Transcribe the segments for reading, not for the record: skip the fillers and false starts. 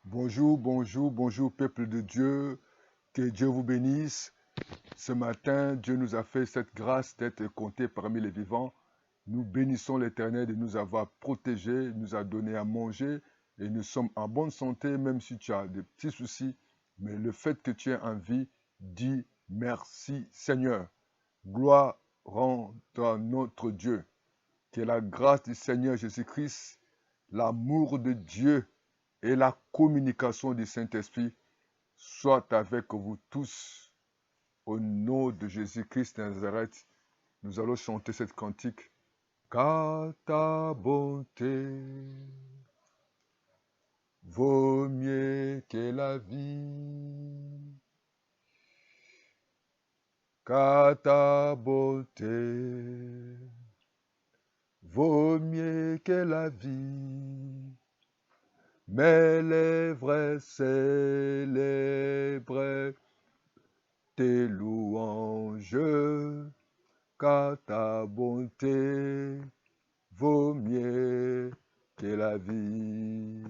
Bonjour, bonjour, bonjour, peuple de Dieu. Que Dieu vous bénisse. Ce matin, Dieu nous a fait cette grâce d'être comptés parmi les vivants. Nous bénissons l'Éternel de nous avoir protégés, il nous a donné à manger et nous sommes en bonne santé, même si tu as des petits soucis. Mais le fait que tu es en vie, dis merci Seigneur. Gloire rend à notre Dieu. Que la grâce du Seigneur Jésus-Christ, l'amour de Dieu et la communication du Saint-Esprit soient avec vous tous. Au nom de Jésus-Christ de Nazareth, nous allons chanter cette cantique. Car ta bonté vaut mieux que la vie. Car ta bonté vaut mieux que la vie. Mes lèvres célèbrent tes louanges, car ta bonté vaut mieux que la vie.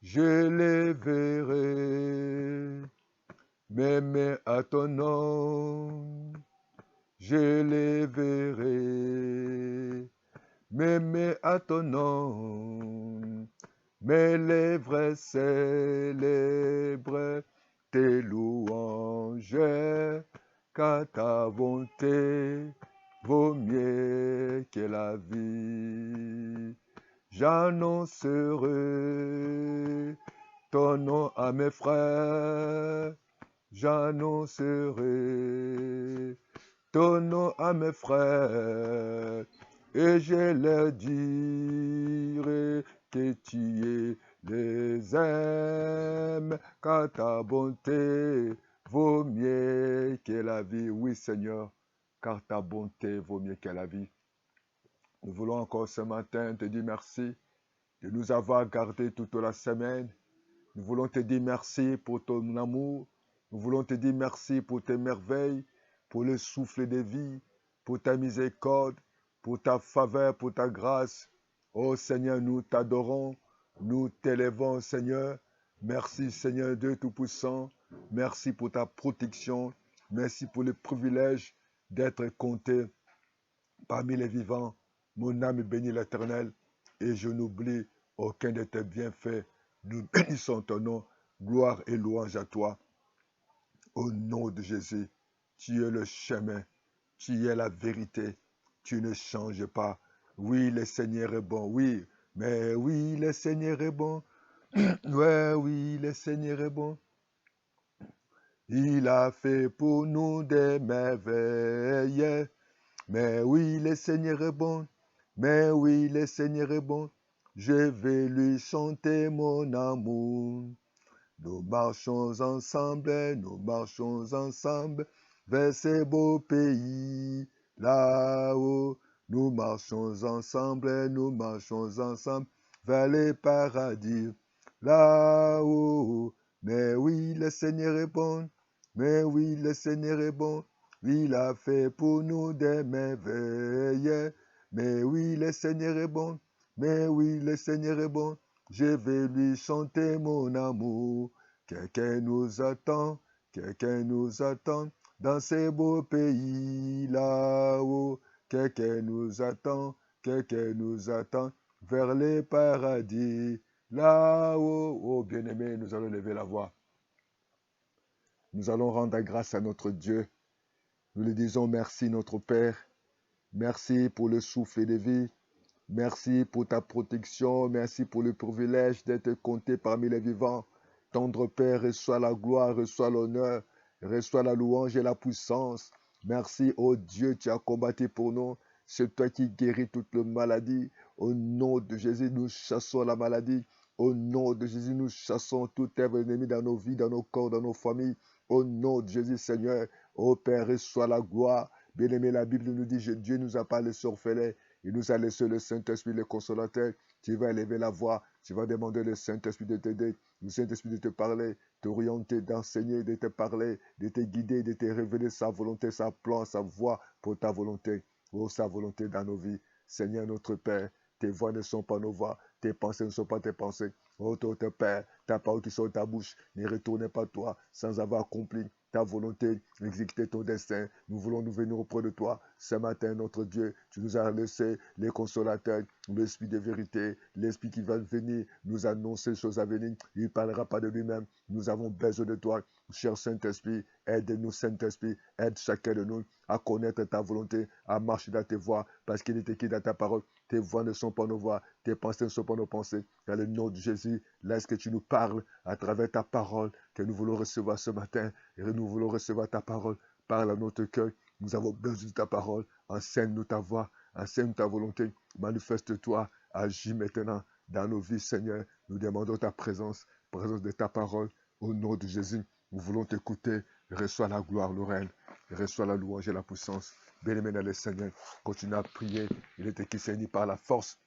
Je les verrai, mes mains à ton nom, je les verrai, mes mains à ton nom. Mes lèvres célèbrent tes louanges, car ta bonté vaut mieux que la vie. J'annoncerai ton nom à mes frères, j'annoncerai ton nom à mes frères, et je leur dirai que tu les aimes, car ta bonté vaut mieux que la vie. Oui, Seigneur, car ta bonté vaut mieux que la vie. Nous voulons encore ce matin te dire merci de nous avoir gardés toute la semaine. Nous voulons te dire merci pour ton amour. Nous voulons te dire merci pour tes merveilles, pour le souffle de vie, pour ta miséricorde, pour ta faveur, pour ta grâce. Oh Seigneur, nous t'adorons, nous t'élèvons Seigneur. Merci Seigneur Dieu Tout-Puissant. Merci pour ta protection. Merci pour le privilège d'être compté parmi les vivants. Mon âme bénit l'Éternel et je n'oublie aucun de tes bienfaits. Nous bénissons ton nom. Gloire et louange à toi. Au nom de Jésus, tu es le chemin, tu es la vérité, tu ne changes pas. Oui, le Seigneur est bon, oui, mais oui, le Seigneur est bon. Ouais, oui, le Seigneur est bon. Il a fait pour nous des merveilles. Mais oui, le Seigneur est bon. Mais oui, le Seigneur est bon. Je vais lui chanter mon amour. Nous marchons ensemble vers ce beau pays là-haut. Nous marchons ensemble vers le paradis là-haut. Mais oui, le Seigneur est bon. Mais oui, le Seigneur est bon. Il a fait pour nous des merveilles. Mais oui, le Seigneur est bon. Mais oui, le Seigneur est bon. Je vais lui chanter mon amour. Quelqu'un nous attend dans ces beaux pays là-haut. Quelqu'un nous attend vers les paradis là-haut. Oh bien-aimé, nous allons lever la voix. Nous allons rendre grâce à notre Dieu. Nous lui disons merci notre Père. Merci pour le souffle de vie. Merci pour ta protection, merci pour le privilège d'être compté parmi les vivants. Tendre Père, reçois la gloire, reçois l'honneur, reçois la louange et la puissance. Merci, ô Dieu, tu as combattu pour nous. C'est toi qui guéris toute maladie. Au nom de Jésus, nous chassons la maladie. Au nom de Jésus, nous chassons tout œuvre ennemi dans nos vies, dans nos corps, dans nos familles. Au nom de Jésus, Seigneur, ô Père, reçois la gloire. Bien-aimé, la Bible nous dit, Dieu nous a pas laissé orphelins. Il nous a laissé le Saint-Esprit, le consolateur. Tu vas élever la voix. Tu vas demander le Saint-Esprit de t'aider, le Saint-Esprit de te parler, t'orienter, d'enseigner, de te parler, de te guider, de te révéler sa volonté, sa plan, sa voix pour ta volonté. Oh, sa volonté dans nos vies. Seigneur notre Père, tes voix ne sont pas nos voix. Tes pensées ne sont pas tes pensées. Oh, toi, tes Père, ta parole qui sort de ta bouche, ne retournez pas toi sans avoir accompli ta volonté, exécuter ton destin. Nous voulons nous venir auprès de toi. Ce matin, notre Dieu, tu nous as laissé les consolateurs, l'esprit de vérité, l'esprit qui va venir nous annoncer les choses à venir. Il ne parlera pas de lui-même. Nous avons besoin de toi. Cher Saint-Esprit, aide-nous, Saint-Esprit, aide chacun de nous à connaître ta volonté, à marcher dans tes voies, parce qu'il est écrit dans ta parole. Tes voies ne sont pas nos voies, tes pensées ne sont pas nos pensées. Dans le nom de Jésus, laisse que tu nous parles à travers ta parole que nous voulons recevoir ce matin. Et nous voulons recevoir ta parole. Parle à notre cœur. Nous avons besoin de ta parole. Enseigne-nous ta voix. Enseigne-nous ta volonté. Manifeste-toi. Agis maintenant dans nos vies, Seigneur. Nous demandons ta présence, présence de ta parole. Au nom de Jésus, nous voulons t'écouter. Reçois la gloire, le règne. Reçois la louange et la puissance. Bien-aimé dans le Seigneur, continue à prier. Il est écrit, c'est ni par la force,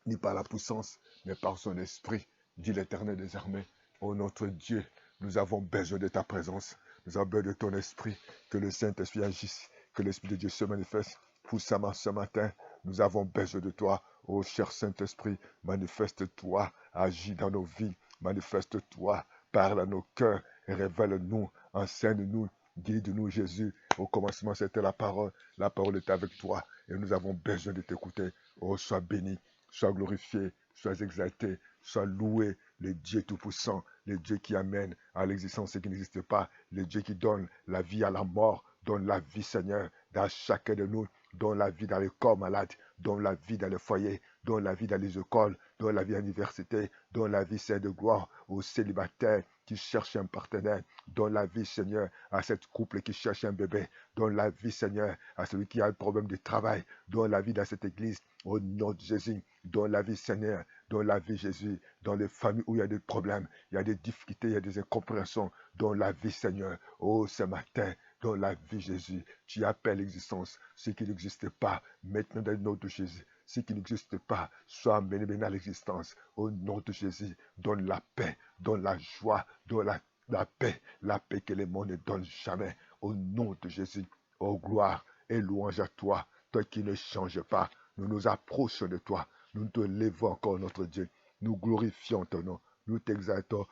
ni par la puissance, mais par son esprit, dit l'Éternel des armées. Ô notre Dieu, nous avons besoin de ta présence. Nous avons besoin de ton esprit. Que le Saint-Esprit agisse. Que l'Esprit de Dieu se manifeste. Pour ce matin, nous avons besoin de toi. Ô cher Saint-Esprit, manifeste-toi. Agis dans nos vies. Manifeste-toi. Parle à nos cœurs. Révèle-nous. Enseigne-nous. Guide-nous, Jésus. Au commencement, c'était la parole. La parole est avec toi. Et nous avons besoin de t'écouter. Oh, sois béni. Sois glorifié, sois exalté, sois loué, le Dieu Tout-Puissant, le Dieu qui amène à l'existence ce qui n'existe pas, le Dieu qui donne la vie à la mort, donne la vie, Seigneur, dans chacun de nous, donne la vie dans les corps malades, donne la vie dans les foyers, donne la vie dans les écoles, donne la vie à l'université, donne la vie, Seigneur de gloire, aux célibataires qui cherchent un partenaire, donne la vie, Seigneur, à cette couple qui cherche un bébé, donne la vie, Seigneur, à celui qui a un problème de travail, donne la vie dans cette église, au nom de Jésus, donne la vie, Seigneur, donne la vie, Jésus, dans les familles où il y a des problèmes, il y a des difficultés, il y a des incompréhensions, donne la vie, Seigneur, oh, ce matin, dans la vie, Jésus, tu appelles l'existence, ce qui n'existe pas, maintenant dans le nom de Jésus, ce qui n'existe pas, soit mené à l'existence, au nom de Jésus, donne la paix, donne la joie, donne la paix que les mondes ne donnent jamais, au nom de Jésus, oh gloire et louange à toi, toi qui ne changes pas, nous nous approchons de toi, nous te lèvons encore notre Dieu, nous glorifions ton nom, nous t'exaltons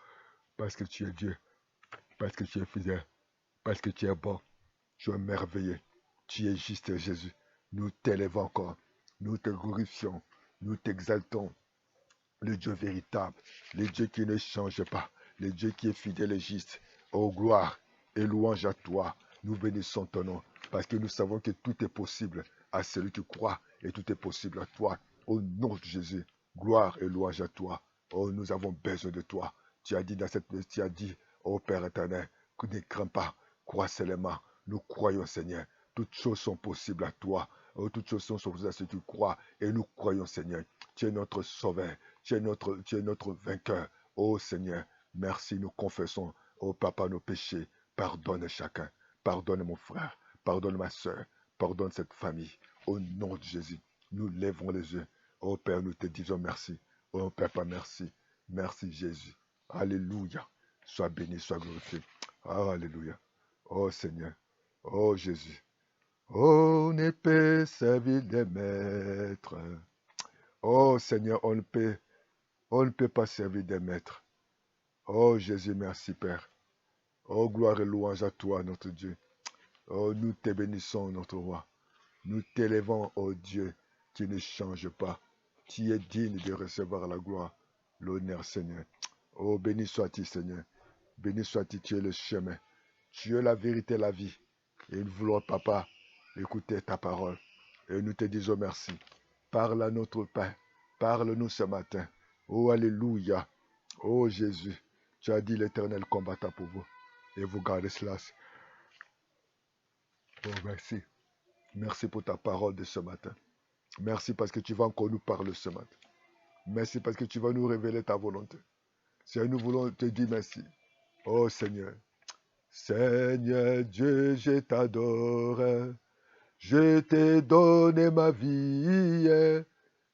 parce que tu es Dieu, parce que tu es fidèle, parce que tu es bon, tu es merveilleux, tu es juste Jésus, nous t'élèvons encore, nous te glorifions, nous t'exaltons, le Dieu véritable, le Dieu qui ne change pas, le Dieu qui est fidèle et juste, oh gloire et louange à toi, nous bénissons ton nom, parce que nous savons que tout est possible à celui qui croit, et tout est possible à toi, au nom de Jésus, gloire et louange à toi, oh nous avons besoin de toi, tu as dit dans cette, tu as dit, oh Père éternel, que ne crains pas, crois seulement, nous croyons Seigneur, toutes choses sont possibles à toi, oh, toutes choses sont possibles à ceux qui croient, et nous croyons Seigneur, tu es notre sauveur, tu es notre vainqueur. Oh Seigneur, merci, nous confessons, oh Papa, nos péchés. Pardonne chacun. Pardonne mon frère. Pardonne ma soeur. Pardonne cette famille. Au nom de Jésus, nous lèvons les yeux. Oh Père, nous te disons merci. Oh Papa, merci. Merci Jésus. Alléluia. Sois béni, sois glorifié. Alléluia. Oh Seigneur. Oh Jésus. Oh, on ne peut servir des maîtres. Oh Seigneur, on ne peut pas servir des maîtres. Oh Jésus, merci Père. Oh gloire et louange à toi, notre Dieu. Oh, nous te bénissons, notre roi. Nous t'élèvons, oh Dieu, qui ne change pas. Tu es digne de recevoir la gloire, l'honneur, Seigneur. Oh, béni sois-tu, Seigneur. Béni sois-tu, tu es le chemin. Tu es la vérité, la vie. Et nous voulons, Papa, écouter ta parole. Et nous te disons merci. Parle à notre Père. Parle-nous ce matin. Oh, alléluia. Oh, Jésus. Tu as dit l'Éternel combattra pour vous. Et vous gardez cela. Oh, merci. Merci pour ta parole de ce matin. Merci parce que tu vas encore nous parler ce matin. Merci parce que tu vas nous révéler ta volonté. Seigneur, nous voulons te dire merci. Oh Seigneur. Seigneur Dieu, je t'adore. Je t'ai donné ma vie.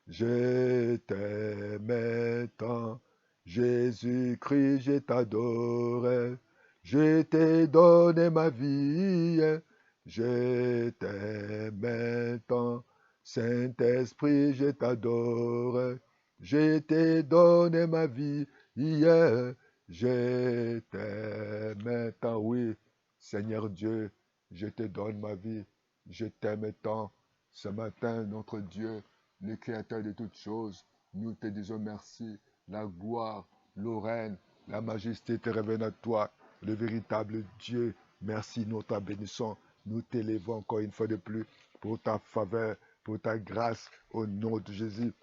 Je t'aime tant. Jésus-Christ, je t'adore. Je t'ai donné ma vie. Je t'aime tant. Saint-Esprit, je t'adore. Je t'ai donné ma vie hier. Je t'aime tant, oui. Seigneur Dieu, je te donne ma vie. Je t'aime tant. Ce matin, notre Dieu, le Créateur de toutes choses, nous te disons merci. La gloire, le règne, la majesté te reviennent à toi, le véritable Dieu. Merci, nous te bénissons. Nous t'élevons encore une fois de plus pour ta faveur, pour ta grâce, au nom de Jésus.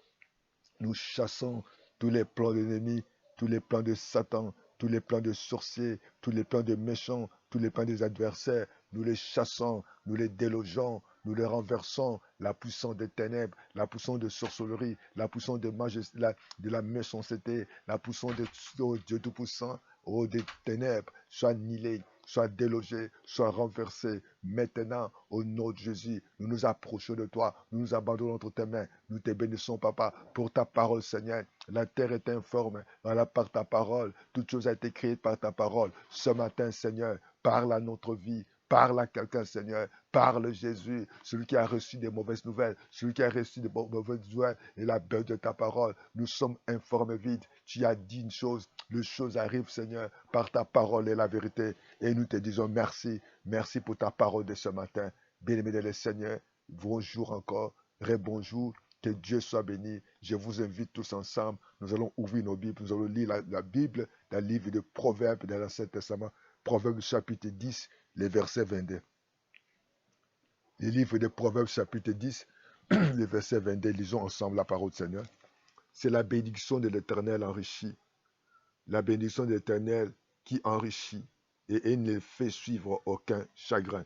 Nous chassons tous les plans de l'ennemi, tous les plans de Satan, tous les plans de sorciers, tous les plans de méchants, tous les plans des adversaires. Nous les chassons, nous les délogeons, nous les renversons. La puissance des ténèbres, la puissance de sorcellerie, la puissance de, de la méchanceté, la puissance de oh Dieu Tout-Puissant, oh des ténèbres, soit annihilée, soit délogé, soit renversé. Maintenant, au nom de Jésus, nous nous approchons de toi, nous nous abandonnons entre tes mains, nous te bénissons, Papa, pour ta parole, Seigneur. La terre est informe, voilà par ta parole, toute chose a été créée par ta parole. Ce matin, Seigneur, parle à notre vie, parle à quelqu'un, Seigneur. Parle, Jésus, celui qui a reçu des mauvaises nouvelles, celui qui a reçu des mauvaises nouvelles et la belle de ta parole. Nous sommes informes vides. Tu as dit une chose, les choses arrivent, Seigneur, par ta parole et la vérité. Et nous te disons merci. Merci pour ta parole de ce matin. Bien-aimé de le Seigneur, bonjour encore, rebonjour. Que Dieu soit béni. Je vous invite tous ensemble. Nous allons ouvrir nos Bibles. Nous allons lire la Bible dans le livre de Proverbes dans l'Ancien Testament. Proverbes chapitre 10, les versets 22. Le livre de Proverbes chapitre 10, les versets 22. Lisons ensemble la parole du Seigneur. C'est la bénédiction de l'Éternel enrichie. La bénédiction de l'Éternel qui enrichit et il ne fait suivre aucun chagrin.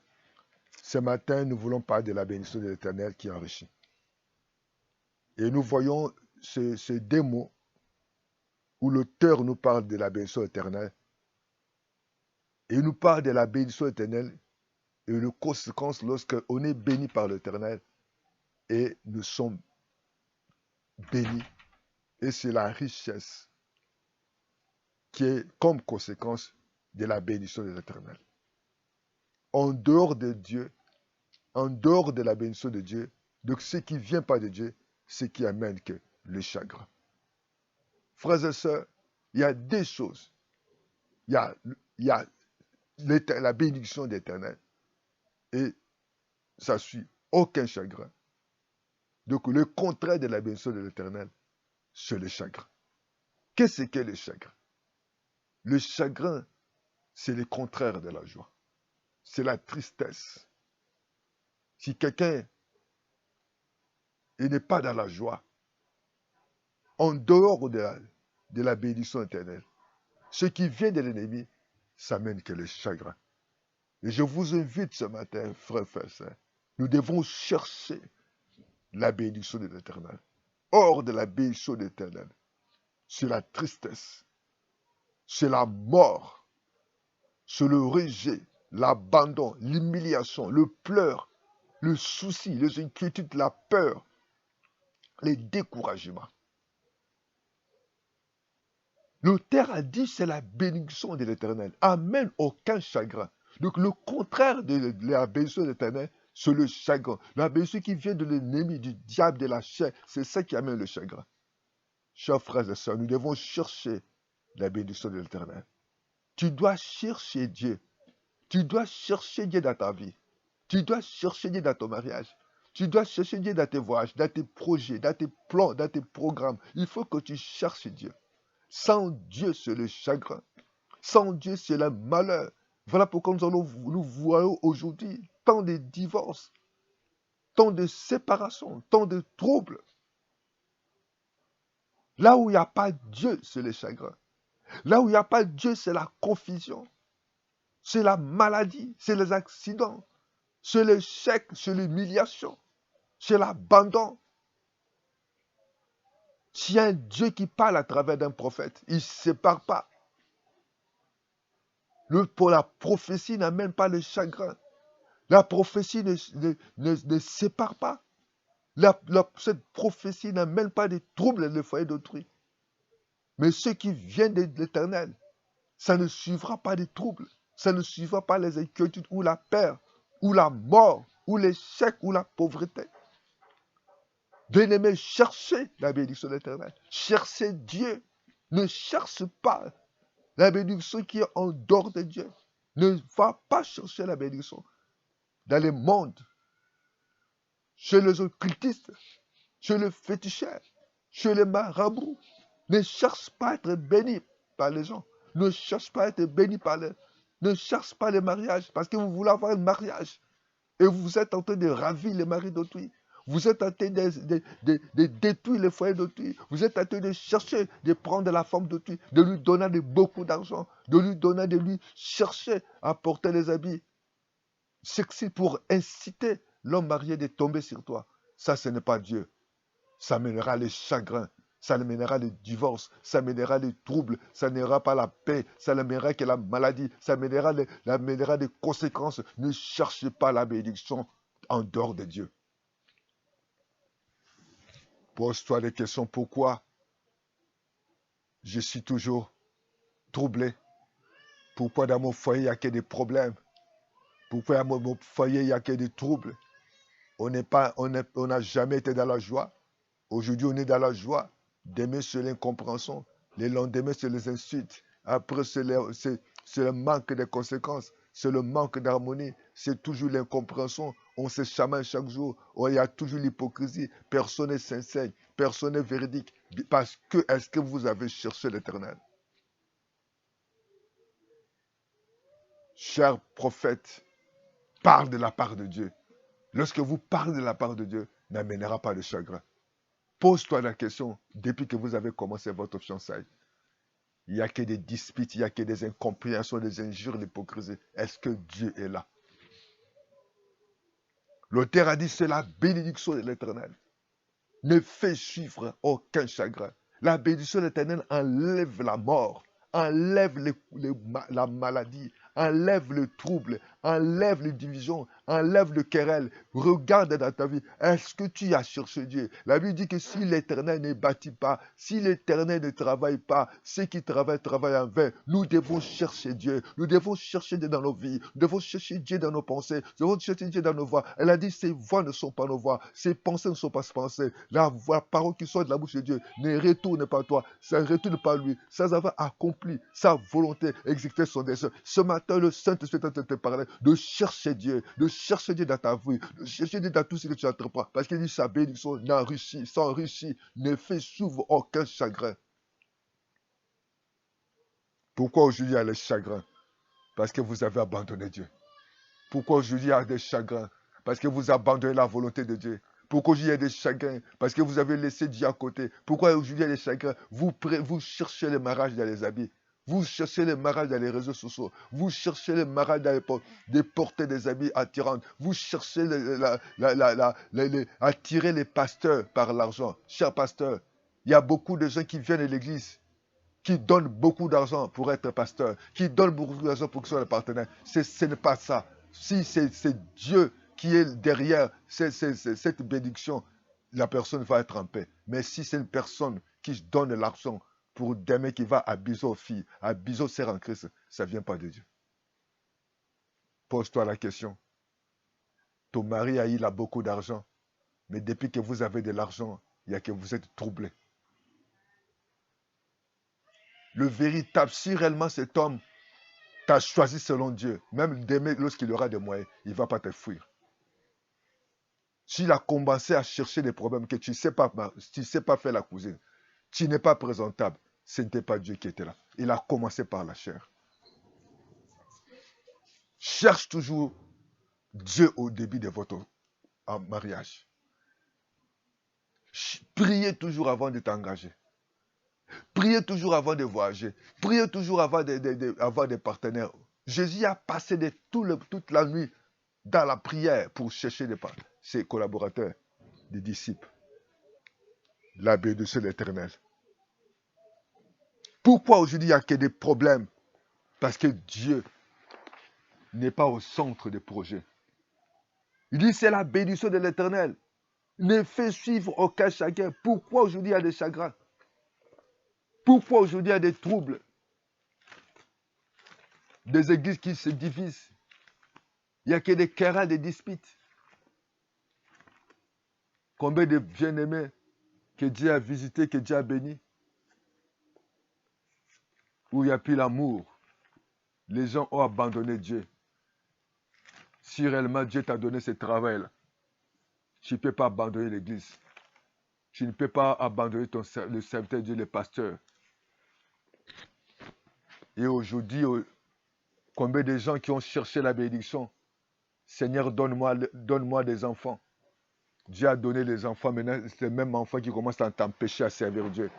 Ce matin, nous voulons parler de la bénédiction de l'Éternel qui enrichit. Et nous voyons ce démon où l'auteur nous parle de la bénédiction éternelle. Et il nous parle de la bénédiction éternelle et les conséquences lorsqu'on est béni par l'Éternel et nous sommes bénis. Et c'est la richesse qui est comme conséquence de la bénédiction de l'Éternel. En dehors de Dieu, en dehors de la bénédiction de Dieu, donc ce qui ne vient pas de Dieu, ce qui amène que le chagrin. Frères et sœurs, il y a des choses. Il y a la bénédiction de l'Éternel et ça suit aucun chagrin. Donc le contraire de la bénédiction de l'Éternel, c'est le chagrin. Qu'est-ce que le chagrin? Le chagrin, c'est le contraire de la joie. C'est la tristesse. Si quelqu'un n'est pas dans la joie, en dehors de la bénédiction éternelle, ce qui vient de l'ennemi, ça mène que le chagrin. Et je vous invite ce matin, frères et sœurs, nous devons chercher la bénédiction de l'Éternel. Hors de la bénédiction de l'Éternel, c'est la tristesse, c'est la mort, c'est le rejet, l'abandon, l'humiliation, le pleur, le souci, les inquiétudes, la peur, les découragements. L'auteur a dit c'est la bénédiction de l'Éternel. Amène aucun chagrin. Donc le contraire de la bénédiction de l'Éternel, c'est le chagrin. La bénédiction qui vient de l'ennemi, du diable, de la chair, c'est ça qui amène le chagrin. Chers frères et sœurs, nous devons chercher la bénédiction de l'Éternel. Tu dois chercher Dieu. Tu dois chercher Dieu dans ta vie. Tu dois chercher Dieu dans ton mariage. Tu dois chercher Dieu dans tes voyages, dans tes projets, dans tes plans, dans tes programmes. Il faut que tu cherches Dieu. Sans Dieu, c'est le chagrin. Sans Dieu, c'est le malheur. Voilà pourquoi nous voyons aujourd'hui tant de divorces, tant de séparations, tant de troubles. Là où il n'y a pas Dieu, c'est le chagrin. Là où il n'y a pas Dieu, c'est la confusion. C'est la maladie, c'est les accidents, c'est l'échec, c'est l'humiliation, c'est l'abandon. S'il y a un Dieu qui parle à travers d'un prophète, il ne se sépare pas. Pour la prophétie n'amène pas le chagrin. La prophétie ne sépare pas. Cette prophétie n'amène pas de troubles dans le foyer d'autrui. Mais ce qui vient de l'Éternel, ça ne suivra pas de troubles. Ça ne suivra pas les inquiétudes ou la peur, ou la mort, ou l'échec, ou la pauvreté. Bien-aimé, cherchez la bénédiction de l'Éternel. Cherchez Dieu. Ne cherche pas la bénédiction qui est en dehors de Dieu. Ne va pas chercher la bénédiction dans les mondes, chez les occultistes, chez les féticheurs, chez les marabouts. Ne cherche pas à être béni par les gens. Ne cherche pas à être béni par les... Ne cherche pas les mariages parce que vous voulez avoir un mariage. Et vous êtes en train de ravir les maris d'autrui. Vous êtes en train de détruire les foyers d'autrui. Vous êtes en train de chercher de prendre la forme d'autrui, de lui donner beaucoup d'argent, de lui chercher à porter les habits sexy pour inciter l'homme marié de tomber sur toi. Ça, ce n'est pas Dieu. Ça mènera les chagrins, ça mènera le divorce, ça mènera les troubles, ça n'ira pas la paix, ça ne mènera que la maladie, ça mènera des conséquences. Ne cherchez pas la bénédiction en dehors de Dieu. Pose-toi des questions. Pourquoi je suis toujours troublé? Pourquoi dans mon foyer, il n'y a que des problèmes? Pourquoi dans mon foyer, il n'y a que des troubles? On n'a jamais été dans la joie. Aujourd'hui, on est dans la joie. Demain, c'est l'incompréhension. Le lendemain, c'est les insultes. Après, c'est le manque de conséquences. C'est le manque d'harmonie. C'est toujours l'incompréhension. On se chamaille chaque jour. Oh, il y a toujours l'hypocrisie. Personne n'est sincère. Personne n'est véridique. Parce que, est-ce que vous avez cherché l'Éternel? Cher prophète, parle de la part de Dieu. Lorsque vous parlez de la part de Dieu, n'amènera pas de chagrin. Pose-toi la question, depuis que vous avez commencé votre fiançailles, il n'y a que des disputes, il n'y a que des incompréhensions, des injures, l'hypocrisie. Est-ce que Dieu est là? L'auteur a dit, c'est la bénédiction de l'Éternel. Ne fait suivre aucun chagrin. La bénédiction de l'Éternel enlève la mort, enlève la maladie, enlève le trouble, enlève les divisions, enlève le querelle. Regarde dans ta vie, est-ce que tu as cherché Dieu? La Bible dit que si l'Éternel ne bâtit pas, si l'Éternel ne travaille pas, ceux qui travaillent en vain. Nous devons chercher Dieu, nous devons chercher Dieu dans nos vies, nous devons chercher Dieu dans nos pensées, nous devons chercher Dieu dans nos voix. Elle a dit, ces voix ne sont pas nos voix, ces pensées ne sont pas ses pensées. La parole qui sort de la bouche de Dieu ne retourne pas à toi, ça ne retourne pas à lui, sans avoir accompli sa volonté, exécuté son dessein. Ce matin, le Saint-Esprit est en train de te parler de chercher Dieu dans ta vie, de chercher Dieu dans tout ce que tu entreprends. Parce qu'il dit, sa bénédiction n'enrichit, s'enrichit, ne fait s'ouvre aucun chagrin. Pourquoi aujourd'hui il y a les chagrins? Parce que vous avez abandonné Dieu. Pourquoi aujourd'hui il y a des chagrins? Parce que vous abandonnez la volonté de Dieu. Pourquoi aujourd'hui il y a des chagrins? Parce que vous avez laissé Dieu à côté. Pourquoi aujourd'hui il y a des chagrins? Vous cherchez les mariages dans les habits. Vous cherchez les mariages dans les réseaux sociaux. Vous cherchez les mariages dans de porter des habits attirants. Vous cherchez attirer les pasteurs par l'argent. Chers pasteurs, il y a beaucoup de gens qui viennent à l'église, qui donnent beaucoup d'argent pour être pasteur, qui donnent beaucoup d'argent pour que ce soit le partenaire. Ce n'est pas ça. Si c'est Dieu qui est derrière cette bénédiction, la personne va être en paix. Mais si c'est une personne qui donne l'argent pour demain qui va abuser aux filles, abuser aux sœurs en Christ, ça ne vient pas de Dieu. Pose-toi la question. Ton mari il a beaucoup d'argent, mais depuis que vous avez de l'argent, il y a que vous êtes troublé. Le véritable, si réellement cet homme t'a choisi selon Dieu, même demain, lorsqu'il aura des moyens, il ne va pas te fuir. S'il a commencé à chercher des problèmes que tu ne sais pas faire la cousine, tu n'es pas présentable, ce n'était pas Dieu qui était là. Il a commencé par la chair. Cherche toujours Dieu au début de votre mariage. Priez toujours avant de t'engager. Priez toujours avant de voyager. Priez toujours avant d'avoir des partenaires. Jésus a passé toute la nuit dans la prière pour chercher ses collaborateurs, des disciples. La bénédiction de l'Éternel. Pourquoi aujourd'hui il n'y a que des problèmes? Parce que Dieu n'est pas au centre des projets. Il dit c'est la bénédiction de l'Éternel. Ne fait suivre aucun chagrin. Pourquoi aujourd'hui il y a des chagrins? Pourquoi aujourd'hui il y a des troubles? Des églises qui se divisent. Il n'y a que des querelles, des disputes. Combien de bien-aimés que Dieu a visités, que Dieu a bénis, où il n'y a plus l'amour. Les gens ont abandonné Dieu. Si réellement Dieu t'a donné ce travail-là, tu ne peux pas abandonner l'église. Tu ne peux pas abandonner le serviteur de Dieu, le pasteur. Et aujourd'hui, combien de gens qui ont cherché la bénédiction, Seigneur, donne-moi des enfants. Dieu a donné les enfants, maintenant c'est les mêmes enfants qui commencent à t'empêcher à servir Dieu.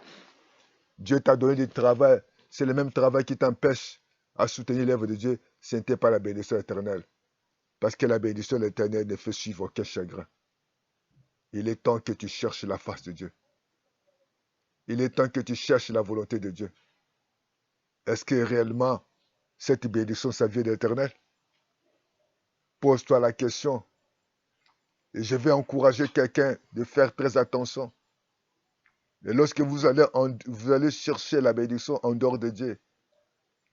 Dieu t'a donné du travail, c'est le même travail qui t'empêche à soutenir l'œuvre de Dieu. Ce n'était pas la bénédiction éternelle. Parce que la bénédiction de l'Éternel ne fait suivre aucun chagrin. Il est temps que tu cherches la face de Dieu. Il est temps que tu cherches la volonté de Dieu. Est-ce que réellement cette bénédiction, ça vient de l'Éternel? Pose-toi la question. Et je vais encourager quelqu'un de faire très attention. Et lorsque vous allez chercher la bénédiction en dehors de Dieu,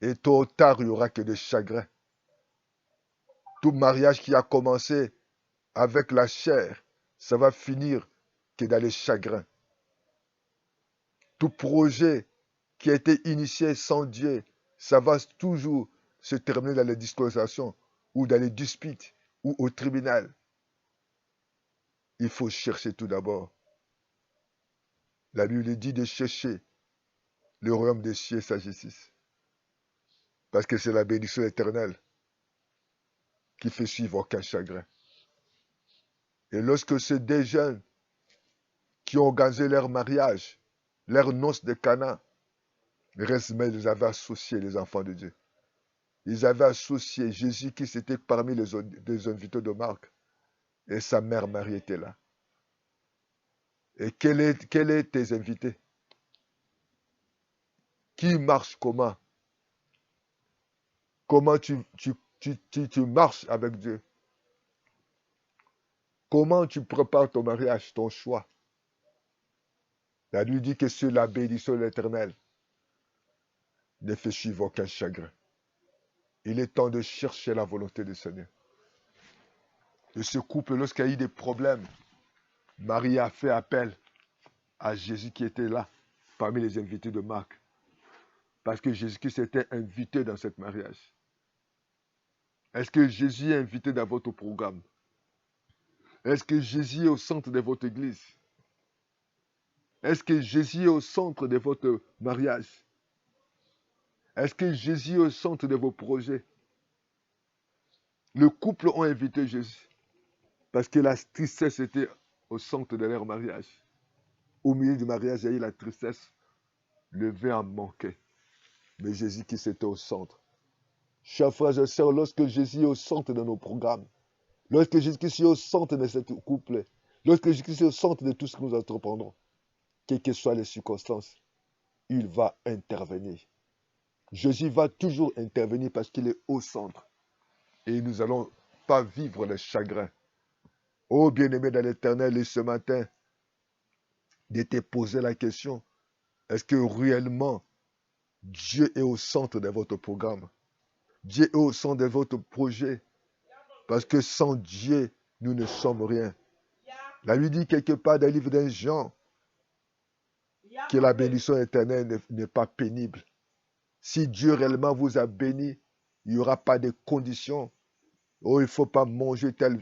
et tôt ou tard, il n'y aura que des chagrins. Tout mariage qui a commencé avec la chair, ça va finir que dans les chagrins. Tout projet qui a été initié sans Dieu, ça va toujours se terminer dans les discussions ou dans les disputes ou au tribunal. Il faut chercher tout d'abord. La Bible dit de chercher le royaume des cieux et sa justice. Parce que c'est la bénédiction éternelle qui fait suivre aucun chagrin. Et lorsque c'est des jeunes qui ont organisé leur mariage, leur noces de Cana, ils avaient associé les enfants de Dieu. Ils avaient associé Jésus qui était parmi les invités de Marc. Et sa mère Marie était là. Et quels est tes invités? Qui marche comment? Comment tu marches avec Dieu? Comment tu prépares ton mariage, ton choix? La Bible dit que sur la bénédiction de l'Éternel ne fait suivre aucun chagrin. Il est temps de chercher la volonté du Seigneur. De ce couple, lorsqu'il y a eu des problèmes, Marie a fait appel à Jésus qui était là, parmi les invités de Marc. Parce que Jésus-Christ était invité dans ce mariage. Est-ce que Jésus est invité dans votre programme? Est-ce que Jésus est au centre de votre église? Est-ce que Jésus est au centre de votre mariage? Est-ce que Jésus est au centre de vos projets? Le couple ont invité Jésus parce que la tristesse était au centre de leur mariage. Au milieu du mariage, il y a eu la tristesse. Le vin en manquait. Mais Jésus qui était au centre. Chers frères et sœurs, lorsque Jésus est au centre de nos programmes, lorsque Jésus est au centre de ce couple, lorsque Jésus est au centre de tout ce que nous entreprendrons, quelles que soient les circonstances, il va intervenir. Jésus va toujours intervenir parce qu'il est au centre. Et nous n'allons pas vivre les chagrins. Oh bien-aimé dans l'Éternel, et ce matin, de te poser la question, est-ce que réellement Dieu est au centre de votre programme? Dieu est au centre de votre projet? Parce que sans Dieu, nous ne sommes rien. La Bible dit quelque part dans le livre d'un Jean que la bénédiction éternelle n'est pas pénible. Si Dieu réellement vous a béni, il n'y aura pas de conditions. Oh, il ne faut pas manger telle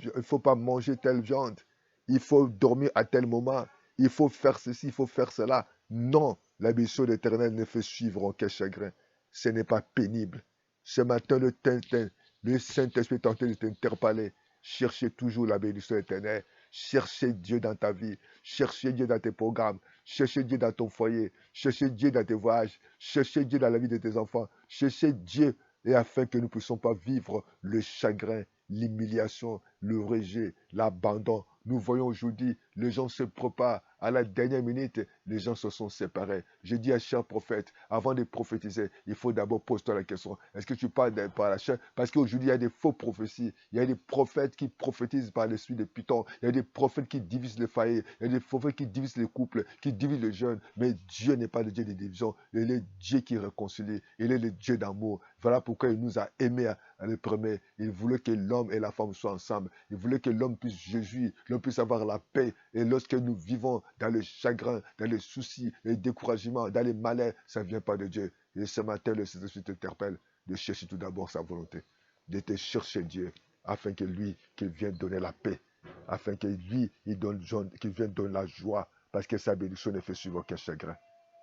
viande. Il faut dormir à tel moment. Il faut faire ceci, il faut faire cela. Non, la bénédiction éternelle ne fait suivre aucun chagrin. Ce n'est pas pénible. Ce matin, le Saint-Esprit est en train de t'interpeller. Cherchez toujours la bénédiction éternelle. Cherchez Dieu dans ta vie. Cherchez Dieu dans tes programmes. Cherchez Dieu dans ton foyer. Cherchez Dieu dans tes voyages. Cherchez Dieu dans la vie de tes enfants. Cherchez Dieu et afin que nous ne puissions pas vivre le chagrin, l'humiliation, le rejet, l'abandon. Nous voyons aujourd'hui, les gens se préparent. À la dernière minute, les gens se sont séparés. Je dis à cher prophète, avant de prophétiser, il faut d'abord poser-toi la question. Est-ce que tu parles par la chair? Parce qu'aujourd'hui, il y a des faux prophéties. Il y a des prophètes qui prophétisent par l'esprit de Python. Il y a des prophètes qui divisent les foyers. Il y a des prophètes qui divisent les couples, qui divisent les jeunes. Mais Dieu n'est pas le Dieu de division. Il est Dieu qui réconcilie. Il est le Dieu d'amour. Voilà pourquoi il nous a aimés à le premier. Il voulait que l'homme et la femme soient ensemble. Il voulait que l'homme puisse jouir, l'homme puisse avoir la paix Et lorsque nous vivons dans le chagrin, dans les soucis, les découragements, dans les malheurs, ça ne vient pas de Dieu. Et ce matin, le Saint-Esprit t'interpelle de chercher tout d'abord sa volonté, de te chercher Dieu, afin que lui, qu'il vienne donner la paix, afin que lui, qu'il vienne donner la joie, parce que sa bénédiction ne fait suivre aucun chagrin.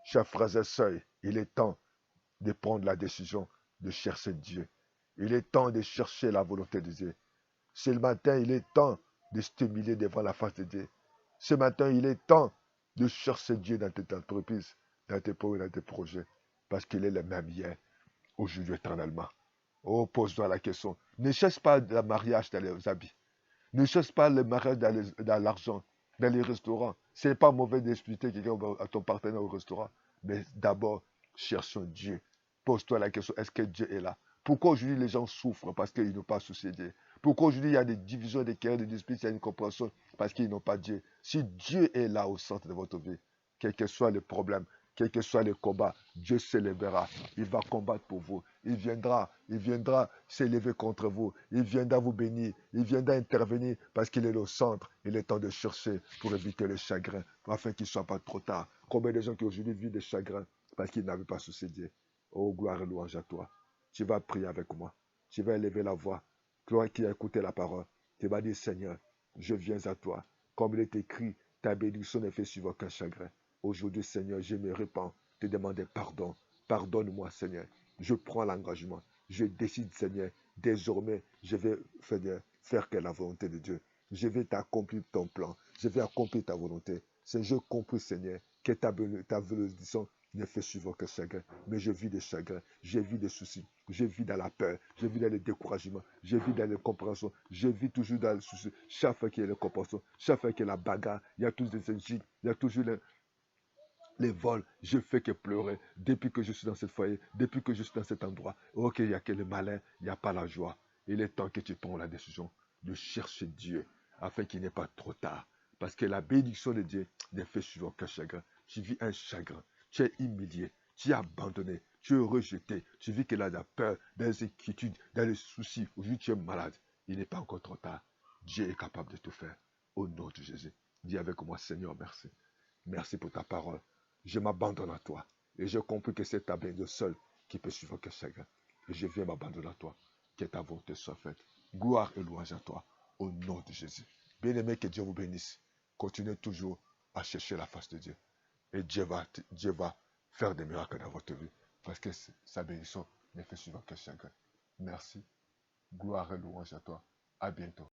Chers frères et sœurs, il est temps de prendre la décision de chercher Dieu. Il est temps de chercher la volonté de Dieu. Ce matin, il est temps de s'humilier devant la face de Dieu. Ce matin, il est temps de chercher Dieu dans tes entreprises, dans tes projets, parce qu'il est le même hier, aujourd'hui, éternellement. Oh, pose-toi la question. Ne cherche pas le mariage dans les habits. Ne cherche pas le mariage dans l'argent, dans les restaurants. Ce n'est pas mauvais d'expliquer quelqu'un à ton partenaire au restaurant. Mais d'abord, cherchons Dieu. Pose-toi la question, est-ce que Dieu est là? Pourquoi aujourd'hui les gens souffrent? Parce qu'ils n'ont pas souci de Dieu. Pourquoi aujourd'hui il y a des divisions, des querelles, des disputes, il y a une compréhension? Parce qu'ils n'ont pas Dieu. Si Dieu est là au centre de votre vie, quel que soit le problème, quel que soit le combat, Dieu s'élèvera. Il va combattre pour vous. Il viendra s'élever contre vous. Il viendra vous bénir. Il viendra intervenir parce qu'il est au centre. Il est temps de chercher pour éviter le chagrin, afin qu'il ne soit pas trop tard. Combien de gens qui aujourd'hui vivent des chagrins parce qu'ils n'avaient pas souci Dieu? Oh, gloire et louange à toi. Tu vas prier avec moi. Tu vas élever la voix. Toi qui as écouté la parole, tu vas dire, Seigneur, je viens à toi. Comme il est écrit, ta bénédiction ne fait suivre qu'un chagrin. Aujourd'hui, Seigneur, je me répands, te demander pardon. Pardonne-moi, Seigneur. Je prends l'engagement. Je décide, Seigneur, désormais, je vais faire que la volonté de Dieu. Je vais t'accomplir ton plan. Je vais accomplir ta volonté. C'est je compris, Seigneur, que ta bénédiction ne fait suivre que chagrin. Mais je vis des chagrins, je vis des soucis, je vis dans la peur, je vis dans le découragement, je vis dans l'incompréhension, je vis toujours dans le souci. Chaque fois qu'il y a l'incompréhension, chaque fois qu'il y a la bagarre, il y a toujours des injures, il y a toujours les vols, je fais que pleurer. Depuis que je suis dans ce foyer, depuis que je suis dans cet endroit, ok, il n'y a que le malin, il n'y a pas la joie. Il est temps que tu prends la décision de chercher Dieu, afin qu'il n'est pas trop tard. Parce que la bénédiction de Dieu ne fait suivre aucun chagrin. Tu vis un chagrin, tu es humilié, tu es abandonné, tu es rejeté, tu vis que là, dans la peur, dans les inquiétudes, dans les soucis, aujourd'hui tu es malade. Il n'est pas encore trop tard. Dieu est capable de tout faire. Au nom de Jésus. Dis avec moi, Seigneur, merci. Merci pour ta parole. Je m'abandonne à toi. Et j'ai compris que c'est ta bénédiction seule qui peut suivre que chacun. Et je viens m'abandonner à toi. Que ta volonté soit faite. Gloire et louange à toi. Au nom de Jésus. Bien-aimé, que Dieu vous bénisse. Continuez toujours à chercher la face de Dieu. Et Dieu va faire des miracles dans votre vie. Parce que sa bénédiction ne fait suivre que chacun. Merci. Gloire et louange à toi. À bientôt.